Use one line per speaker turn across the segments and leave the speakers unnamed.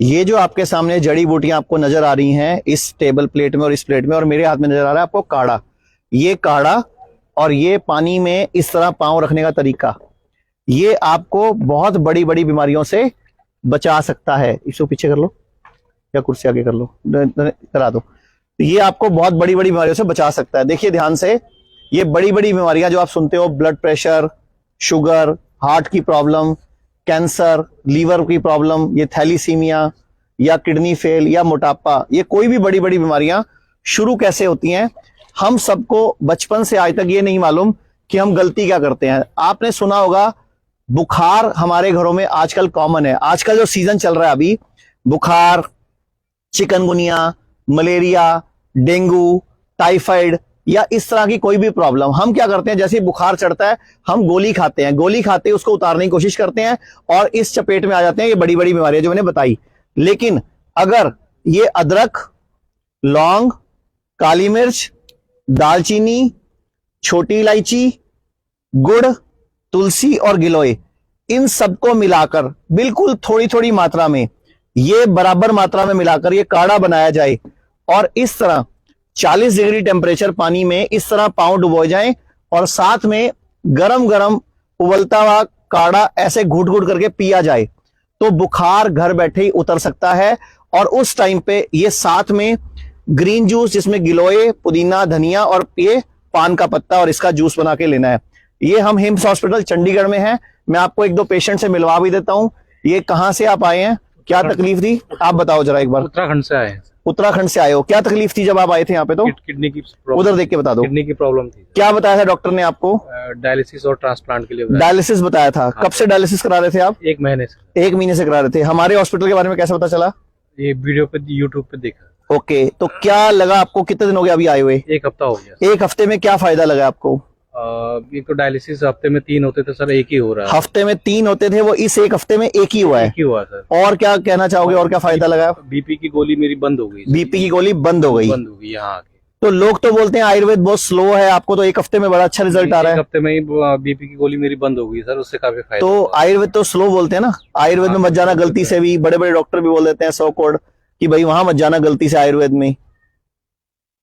ये जो आपके सामने जड़ी बूटियां आपको नजर आ रही हैं इस टेबल प्लेट में और इस प्लेट में, और मेरे हाथ में नजर आ रहा है आपको काढ़ा। ये काढ़ा और ये पानी में इस तरह पांव रखने का तरीका, ये आपको बहुत बड़ी बड़ी बीमारियों से बचा सकता है। इसको पीछे कर लो या कुर्सी आगे कर लो, करा दो। ये आपको बहुत बड़ी बड़ी बीमारियों से बचा सकता है। देखिए ध्यान से, ये बड़ी बड़ी बीमारियां जो आप सुनते हो, ब्लड प्रेशर, शुगर, हार्ट की प्रॉब्लम, कैंसर, लीवर की प्रॉब्लम, ये थैलीसीमिया या किडनी फेल या मोटापा, ये कोई भी बड़ी बड़ी बीमारियां शुरू कैसे होती हैं, हम सबको बचपन से आज तक ये नहीं मालूम कि हम गलती क्या करते हैं। आपने सुना होगा बुखार हमारे घरों में आजकल कॉमन है। आजकल जो सीजन चल रहा है अभी, बुखार, चिकनगुनिया, मलेरिया, डेंगू, टाइफाइड या इस तरह की कोई भी प्रॉब्लम, हम क्या करते हैं, जैसे बुखार चढ़ता है हम गोली खाते हैं, गोली खाते उसको उतारने की कोशिश करते हैं और इस चपेट में आ जाते हैं ये बड़ी बड़ी बीमारियां जो मैंने बताई। लेकिन अगर ये अदरक, लौंग, काली मिर्च, दालचीनी, छोटी इलायची, गुड़, तुलसी और गिलोय, इन सबको मिलाकर बिल्कुल थोड़ी थोड़ी मात्रा में, ये बराबर मात्रा में मिलाकर ये काढ़ा बनाया जाए और इस तरह 40 डिग्री टेम्परेचर पानी में इस तरह पांव डुबोए जाएं और साथ में गरम गरम उबलता हुआ काढ़ा ऐसे घुट घुट करके पिया जाए तो बुखार घर बैठे ही उतर सकता है। और उस टाइम पे ये साथ में ग्रीन जूस, जिसमें गिलोय, पुदीना, धनिया और ये पान का पत्ता, और इसका जूस बना के लेना है। ये हम हिम्स हॉस्पिटल चंडीगढ़ में है। मैं आपको एक दो पेशेंट से मिलवा भी देता हूं। ये कहां से आप आए हैं, क्या तकलीफ थी, आप बताओ जरा एक बार।
उत्तराखंड से आए हैं।
उत्तराखंड से आए हो, क्या तकलीफ थी जब आप आए थे यहाँ पे? तो
किडनी की प्रॉब्लम,
उधर देख के बता दो।
किडनी की प्रॉब्लम थी।
क्या बताया था डॉक्टर ने आपको?
डायलिसिस और ट्रांसप्लांट के लिए
डायलिसिस बताया था। कब से डायलिसिस करा रहे थे आप?
1 महीने से।
1 महीने से करा रहे थे। हमारे हॉस्पिटल के बारे में कैसे पता चला?
ये वीडियो पे, यूट्यूब पे देखा।
ओके, तो क्या लगा आपको? कितने दिन हो गए अभी आए हुए?
1 हफ्ता हो गया।
1 हफ्ते में क्या फायदा लगा आपको?
एक तो डायलिसिस हफ्ते में 3 होते थे सर, 1 ही हो रहा है।
हफ्ते में 3 होते थे, वो इस 1 हफ्ते में 1 ही हुआ है।
1 ही हुआ सर।
और क्या कहना चाहोगे, और क्या फायदा लगा?
बीपी की गोली मेरी बंद हो गई।
बीपी की गोली बंद हो गई?
बंद हो गई यहाँ आके।
तो लोग तो बोलते हैं आयुर्वेद बहुत स्लो है, आपको तो 1 हफ्ते में बड़ा अच्छा रिजल्ट आ रहा है।
1 हफ्ते में ही बीपी की गोली मेरी बंद हो गई सर, उससे काफी फायदा।
तो आयुर्वेद तो स्लो बोलते हैं ना, आयुर्वेद में मत जाना गलती से भी। बड़े बड़े डॉक्टर भी बोल देते हैं 100 कोड कि भाई वहां मत जाना गलती से आयुर्वेद में।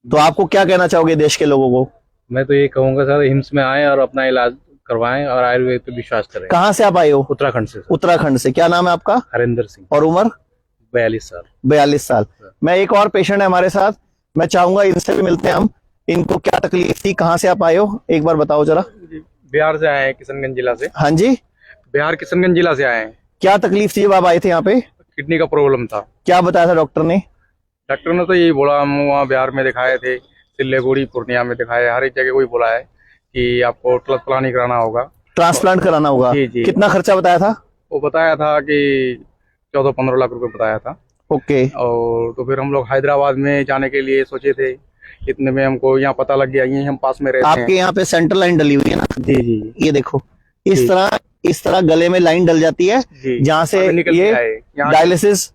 तो आपको क्या कहना चाहोगे देश के लोगों को?
मैं तो ये कहूंगा सर, हिम्स में आए और अपना इलाज करवाएं और आयुर्वेद पे विश्वास करें।
कहाँ से आप आए हो?
उत्तराखंड से।
उत्तराखंड से। क्या नाम है आपका?
हरिंदर सिंह।
और उम्र?
42 साल।
42 साल। मैं, एक और पेशेंट है हमारे साथ, मैं चाहूंगा इनसे भी मिलते हैं हम। इनको क्या तकलीफ थी, कहाँ से आप आए हो, एक बार बताओ जरा।
बिहार से आए हैं, किशनगंज जिला से।
हाँ जी,
बिहार किशनगंज जिला से आए हैं।
क्या तकलीफ थी जब आप आए थे यहाँ पे?
किडनी का प्रॉब्लम था।
क्या बताया था डॉक्टर ने?
डॉक्टर ने तो यही बोला, हम वहाँ बिहार में दिखाए थे, सिल्लीगुड़ी, पूर्णिया में दिखाए, हर एक जगह वही बोला है कि आपको ट्रांसप्लांट कराना होगा,
ट्रांसप्लांट कराना होगा।
जी जी।
कितना खर्चा बताया था?
वो बताया था कि 14-15 लाख रुपए बताया था।
ओके।
और तो फिर हम लोग हैदराबाद में जाने के लिए सोचे थे, इतने में हमको यहाँ पता लग गया, यही हम पास में रहते हैं।
आपके यहाँ पे सेंटर लाइन डली हुई है ना?
जी जी।
ये देखो, इस तरह गले में लाइन डल जाती है जहाँ से ये डायलिसिस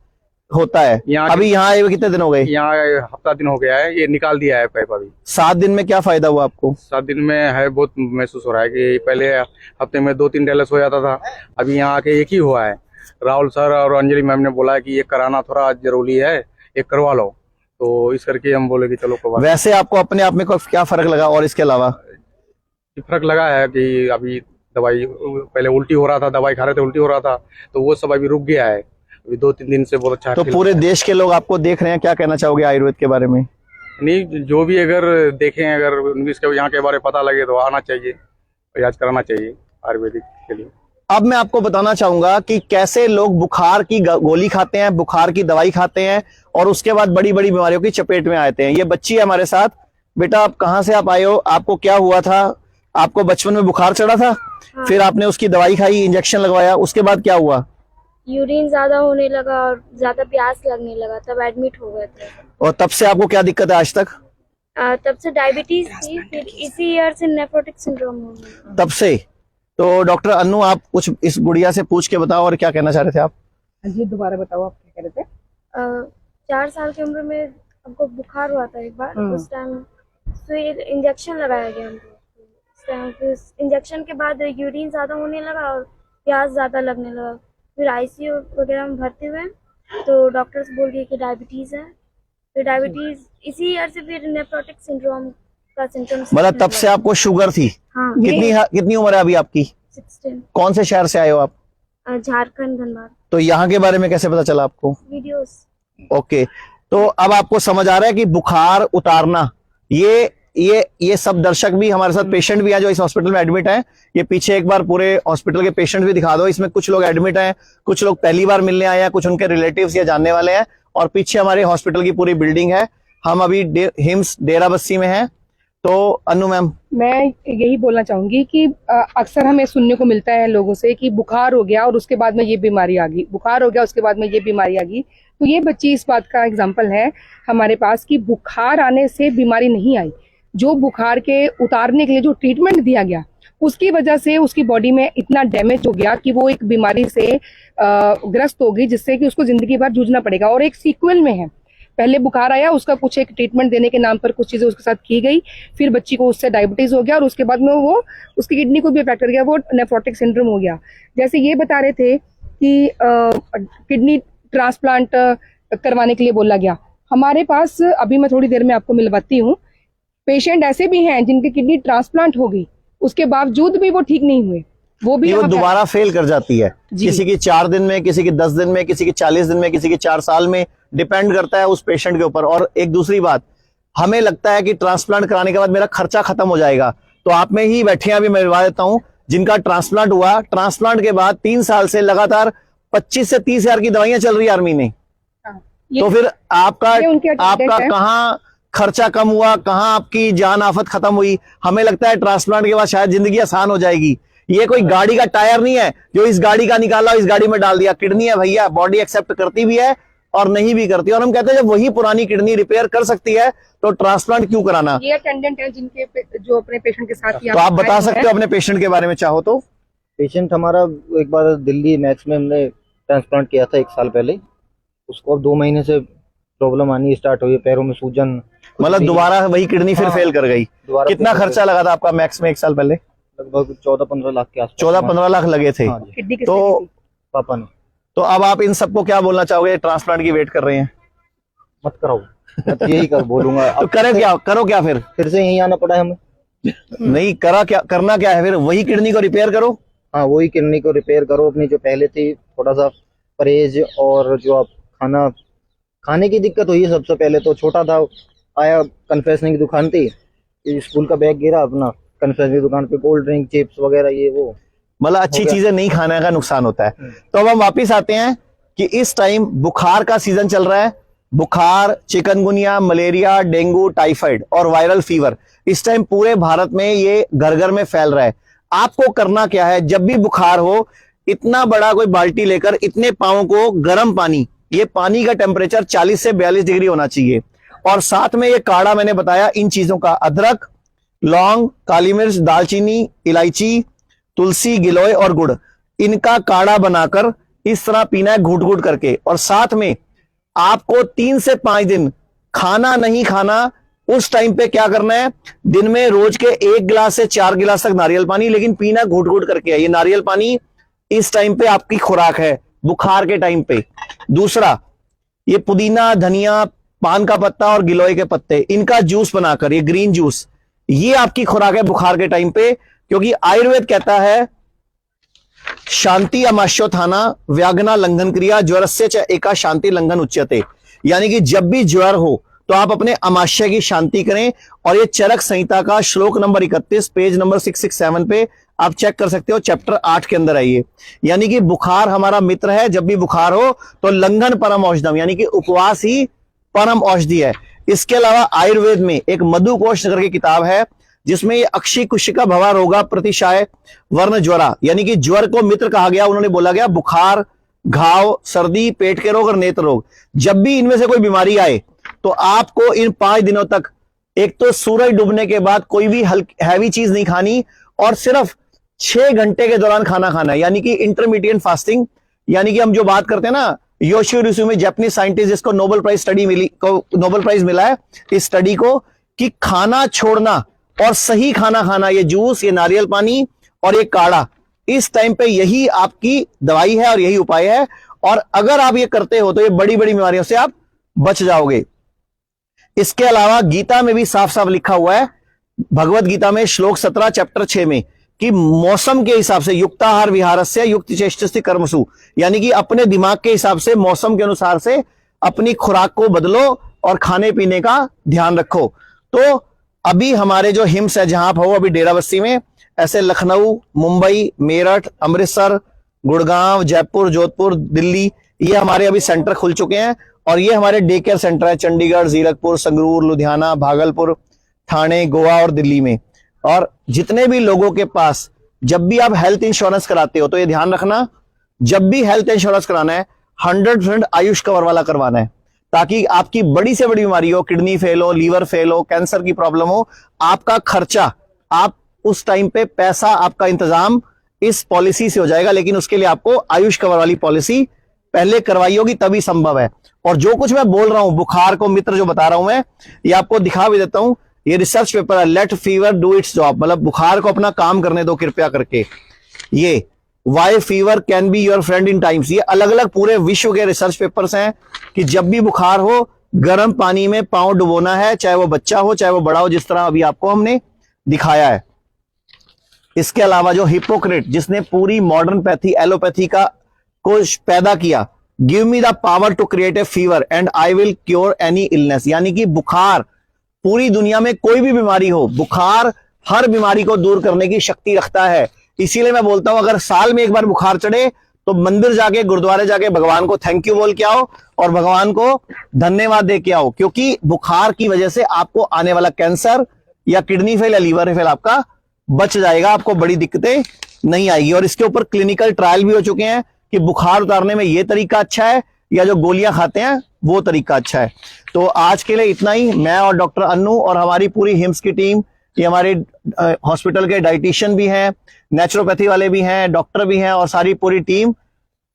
होता है। अभी यहाँ आए हुए कितने दिन हो गए?
यहाँ हफ्ता दिन हो गया है, ये निकाल दिया है पाइप अभी।
7 दिन में क्या फायदा हुआ आपको?
7 दिन में है बहुत महसूस हो रहा है कि पहले हफ्ते में 2-3 डायलिसिस हो जाता था, अभी यहाँ आके 1 ही हुआ है। राहुल सर और अंजलि मैम ने बोला कि ये कराना थोड़ा जरूरी है, एक करवा लो, तो इस करके हम बोले कि चलो करवा।
वैसे आपको अपने आप में क्या फर्क लगा? और इसके अलावा
फर्क लगा है कि अभी दवाई, पहले उल्टी हो रहा था, दवाई खा रहे थे, उल्टी हो रहा था, तो वो सब अभी रुक गया है। अभी 2-3 दिन से बहुत अच्छा।
तो पूरे देश के लोग आपको देख रहे हैं, क्या कहना चाहोगे आयुर्वेद के बारे में?
नहीं, जो भी अगर देखें, अगर उनके यहाँ के बारे में पता लगे तो आना चाहिए, इलाज कराना चाहिए आयुर्वेदिक के लिए।
अब मैं आपको बताना चाहूंगा कि कैसे लोग बुखार की गोली खाते हैं, बुखार की दवाई खाते हैं और उसके बाद बड़ी बड़ी बीमारियों की चपेट में आते हैं। ये बच्ची है हमारे साथ। बेटा, आप कहाँ से आप आए हो? आपको क्या हुआ था? आपको बचपन में बुखार चढ़ा था? हाँ। फिर आपने उसकी दवाई खाई, इंजेक्शन लगवाया, उसके बाद क्या हुआ?
यूरिन ज्यादा होने लगा और ज्यादा प्यास लगने लगा, तब एडमिट हो गए थे।
और तब से आपको क्या दिक्कत है आज तक?
तब से डायबिटीज थी, फिर इसी ईयर से नेफ्रोटिक सिंड्रोम हो गया।
तब से। तो डॉक्टर अन्नू, आप कुछ इस गुड़िया से पूछ के बताओ, और क्या कहना चाह रहे थे आप?
जी दोबारा बताओ, आप क्या कह रहे थे?
4 साल की उम्र में हमको बुखार हुआ था एक बार। उस टाइम सुई इंजेक्शन लगाया गया हमको। उस टाइम इंजेक्शन के बाद यूरिन ज्यादा होने लगा और प्यास ज्यादा लगने लगा। फिर आईसीयू वगैरह में भर्ती हुए तो डॉक्टर्स बोल दिए कि डायबिटीज है। फिर डायबिटीज इसी ईयर से फिर नेफ्रोटिक सिंड्रोम का सिम्टम्स।
मतलब तब से आपको शुगर थी?
हाँ।
कितनी उम्र है अभी आपकी?
16।
कौन से शहर से आए हो आप?
झारखंड, धनबाद।
तो यहाँ के बारे में कैसे पता चला आपको?
वीडियोस।
ओके, तो अब आपको समझ आ रहा है कि बुखार उतारना, ये सब दर्शक भी हमारे साथ पेशेंट भी है जो इस हॉस्पिटल में एडमिट हैं। ये पीछे एक बार पूरे हॉस्पिटल के पेशेंट भी दिखा दो। इसमें कुछ लोग एडमिट हैं, कुछ लोग पहली बार मिलने आए हैं, कुछ उनके रिलेटिव्स या जानने वाले हैं। और पीछे हमारे हॉस्पिटल की पूरी बिल्डिंग है। हम अभी हिम्स डेराबस्सी में हैं। तो अनु मैम,
मैं यही बोलना चाहूंगी कि अक्सर हमें सुनने को मिलता है लोगों से कि बुखार हो गया और उसके बाद में ये बीमारी आ गई, बुखार हो गया उसके बाद में ये बीमारी आ गई। तो ये बच्ची इस बात का एग्जाम्पल है हमारे पास कि बुखार आने से बीमारी नहीं आई। जो बुखार के उतारने के लिए जो ट्रीटमेंट दिया गया उसकी वजह से उसकी बॉडी में इतना डैमेज हो गया कि वो एक बीमारी से ग्रस्त हो गई, जिससे कि उसको जिंदगी भर जूझना पड़ेगा। और एक सीक्वल में है, पहले बुखार आया, उसका कुछ एक ट्रीटमेंट देने के नाम पर कुछ चीजें उसके साथ की गई, फिर बच्ची को उससे डायबिटीज हो गया और उसके बाद में वो उसकी किडनी को भी अफेक्ट कर गया, वो नेफ्रोटिक सिंड्रोम हो गया। जैसे ये बता रहे थे कि किडनी ट्रांसप्लांट करवाने के लिए बोला गया। हमारे पास अभी मैं थोड़ी देर में आपको मिलवाती हूँ, पेशेंट ऐसे भी हैं जिनकी किडनी ट्रांसप्लांट हो गई, उसके बावजूद भी वो ठीक नहीं हुए, वो भी
वो दोबारा फेल कर जाती है।
जी।
किसी की 4 दिन में, किसी की 10 दिन में, किसी की 40 दिन में, किसी की 4 साल में, डिपेंड करता है उस पेशेंट के ऊपर। और एक दूसरी बात, हमें लगता है कि ट्रांसप्लांट कराने के बाद मेरा खर्चा खत्म हो जाएगा। तो आप में ही बैठे हैं, अभी मैं मिलवा देता हूं, जिनका ट्रांसप्लांट हुआ, ट्रांसप्लांट के बाद 3 साल से लगातार 25 से 30 हजार की दवाइयां चल रही है आर्मी में। तो फिर आपका कहाँ खर्चा कम हुआ, कहाँ आपकी जान आफत खत्म हुई? हमें लगता है ट्रांसप्लांट के बाद शायद जिंदगी आसान हो जाएगी। ये कोई गाड़ी का टायर नहीं है जो इस गाड़ी का निकाला इस गाड़ी में डाल दिया। किडनी है भैया, बॉडी एक्सेप्ट करती भी है और नहीं भी करती। और हम कहते हैं जब वही पुरानी किडनी रिपेयर कर सकती है तो ट्रांसप्लांट क्यों कराना?
ये अटेंडेंट है जिनके जो अपने पेशेंट के साथ
तो आप बता सकते हो अपने पेशेंट के बारे में चाहो तो?
पेशेंट हमारा एक बार दिल्ली मैक्स में हमने ट्रांसप्लांट किया था 1 साल पहले। उसको अब 2 महीने से प्रॉब्लम आनी स्टार्ट हुई है, पैरों में सूजन।
मतलब दोबारा वही किडनी फिर फेल कर गई। कितना खर्चा लगा था आपका मैक्स में 1 साल पहले?
लगभग 14-15 लाख के आसपास।
14-15 लाख लगे थे। तो
पापा ने।
तो अब आप इन सबको क्या बोलना चाहोगे ट्रांसप्लांट की वेट कर रहे हैं?
मत कराओ, मैं तो यही बोलूंगा।
तो करो क्या फिर
से यहीं आना पड़ा है हमें।
नहीं करना क्या है फिर? वही किडनी को रिपेयर करो।
हाँ, वही किडनी को रिपेयर करो। अपनी जो पहले थी थोड़ा सा परहेज, और जो आप खाने की दिक्कत हुई है सबसे पहले। तो छोटा था, आया कन्फेक्शनरी की दुकान थी, स्कूल का बैग गिरा अपना कन्फेक्शनरी की दुकान पे, कोल्ड ड्रिंक, चिप्स वगैरह ये वो,
मतलब अच्छी चीजें नहीं खाने का नुकसान होता है। तो अब हम वापिस आते हैं कि इस टाइम बुखार का सीजन चल रहा है। बुखार, चिकनगुनिया, मलेरिया, डेंगू, टाइफाइड और वायरल फीवर इस टाइम पूरे भारत में ये घर घर में फैल रहा है। आपको करना क्या है? जब भी बुखार हो, इतना बड़ा कोई बाल्टी लेकर इतने पांवों को गर्म पानी, ये पानी का टेम्परेचर 40 से 42 डिग्री होना चाहिए, और साथ में ये काढ़ा मैंने बताया इन चीजों का, अदरक, लौंग, काली मिर्च, दालचीनी, इलायची, तुलसी, गिलोय और गुड़, इनका काढ़ा बनाकर इस तरह पीना है घूट घूट करके। और साथ में आपको 3 से 5 दिन खाना नहीं खाना। उस टाइम पे क्या करना है? दिन में रोज के 1 गिलास से 4 गिलास तक नारियल पानी, लेकिन पीना घूट घूट करके है। ये नारियल पानी इस टाइम पे आपकी खुराक है बुखार के टाइम पे। दूसरा, ये पुदीना, धनिया, पान का पत्ता और गिलोय के पत्ते, इनका जूस बनाकर, ये ग्रीन जूस, ये आपकी खुराक है बुखार के टाइम पे। क्योंकि आयुर्वेद कहता है शांति अमाश्योत्थाना व्याघ्ना लंघन क्रिया ज्वरस्य च एका शांति लंघन उच्यते। यानी कि जब भी ज्वर हो तो आप अपने अमाशय की शांति करें। और ये चरक संहिता का श्लोक नंबर 31 पेज नंबर 667 पे आप चेक कर सकते हो, चैप्टर 8 के अंदर है ये। यानी कि बुखार हमारा मित्र है। जब भी बुखार हो तो लंघन परम औषधम, यानी कि उपवास ही परम औषधि है। इसके अलावा आयुर्वेद में एक मधुकोश करके किताब है जिसमें ये अक्षी कुशिका भवा रोगा प्रतिशाय वर्ण ज्वरा, यानी कि ज्वर को मित्र कहा गया। उन्होंने बोला गया बुखार, घाव, सर्दी, पेट के रोग और नेत्र रोग, जब भी इनमें से कोई बीमारी आए तो आपको इन 5 दिनों तक एक तो सूरज डूबने के बाद कोई भी हैवी चीज नहीं खानी, और सिर्फ 6 घंटे के दौरान खाना खाना है, यानी कि इंटरमीडिएट फास्टिंग। यानी कि हम जो बात करते हैं ना, योशियो में जापानीज साइंटिस्ट जिसको नोबेल प्राइज मिला है इस स्टडी को, कि खाना छोड़ना और सही खाना खाना, ये जूस, ये नारियल पानी और ये काढ़ा, इस टाइम पे यही आपकी दवाई है और यही उपाय है। और अगर आप ये करते हो तो ये बड़ी बड़ी बीमारियों से आप बच जाओगे। इसके अलावा गीता में भी साफ साफ लिखा हुआ है, भगवत गीता में श्लोक 17 चैप्टर 6 में, कि मौसम के हिसाब से युक्ताहार विहारस्य युक्त चेष्टस्य कर्मसु, यानी कि अपने दिमाग के हिसाब से मौसम के अनुसार से अपनी खुराक को बदलो और खाने पीने का ध्यान रखो। तो अभी हमारे जो हिम्स है, जहां आप हो अभी डेराबस्सी में, ऐसे लखनऊ, मुंबई, मेरठ, अमृतसर, गुड़गांव, जयपुर, जोधपुर, दिल्ली, ये हमारे अभी सेंटर खुल चुके हैं। और ये हमारे डे केयर सेंटर है चंडीगढ़, जीरकपुर, संगरूर, लुधियाना, भागलपुर, ठाणे, गोवा और दिल्ली में। और जितने भी लोगों के पास, जब भी आप हेल्थ इंश्योरेंस कराते हो तो ये ध्यान रखना, जब भी हेल्थ इंश्योरेंस कराना है 100% आयुष कवर वाला करवाना है, ताकि आपकी बड़ी से बड़ी बीमारी हो, किडनी फेल हो, लीवर फेल हो, कैंसर की प्रॉब्लम हो, आपका खर्चा, आप उस टाइम पे पैसा आपका इंतजाम इस पॉलिसी से हो जाएगा। लेकिन उसके लिए आपको आयुष कवर वाली पॉलिसी पहले करवाई होगी, तभी संभव है। और जो कुछ मैं बोल रहा हूं, बुखार को मित्र जो बता रहा हूं मैं, ये आपको दिखा भी देता हूं। ये रिसर्च पेपर है, let fever do its job, मतलब बुखार को अपना काम करने दो कृपया करके। ये why fever can be your friend in times, ये अलग अलग पूरे विश्व के रिसर्च पेपर्स हैं कि जब भी बुखार हो गर्म पानी में पांव डुबोना है, चाहे वो बच्चा हो चाहे वो बड़ा हो, जिस तरह अभी आपको हमने दिखाया है। इसके अलावा जो हिप्पोक्रेट, जिसने पूरी मॉडर्न पैथी एलोपैथी का को पैदा किया, give me the power to create a fever and I will cure any illness, यानी कि बुखार, पूरी दुनिया में कोई भी बीमारी हो, बुखार हर बीमारी को दूर करने की शक्ति रखता है। इसीलिए मैं बोलता हूं, अगर साल में एक बार बुखार चढ़े तो मंदिर जाके, गुरुद्वारे जाके भगवान को थैंक यू बोल के आओ और भगवान को धन्यवाद दे के आओ, क्योंकि बुखार की वजह से आपको आने वाला कैंसर या किडनी फेल या लीवर फेल आपका बच जाएगा, आपको बड़ी दिक्कतें नहीं आएगी। और इसके ऊपर क्लिनिकल ट्रायल भी हो चुके हैं कि बुखार उतारने में ये तरीका अच्छा है या जो गोलियां खाते हैं वो तरीका अच्छा है। तो आज के लिए इतना ही। मैं और डॉक्टर अन्नू और हमारी पूरी हिम्स की टीम, ये हमारे हॉस्पिटल के डाइटिशियन भी हैं, नेचुरोपैथी वाले भी हैं, डॉक्टर भी हैं, और सारी पूरी टीम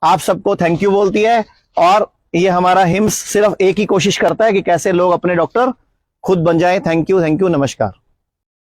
आप सबको थैंक यू बोलती है। और ये हमारा हिम्स सिर्फ एक ही कोशिश करता है कि कैसे लोग अपने डॉक्टर खुद बन जाएं। थैंक यू, नमस्कार।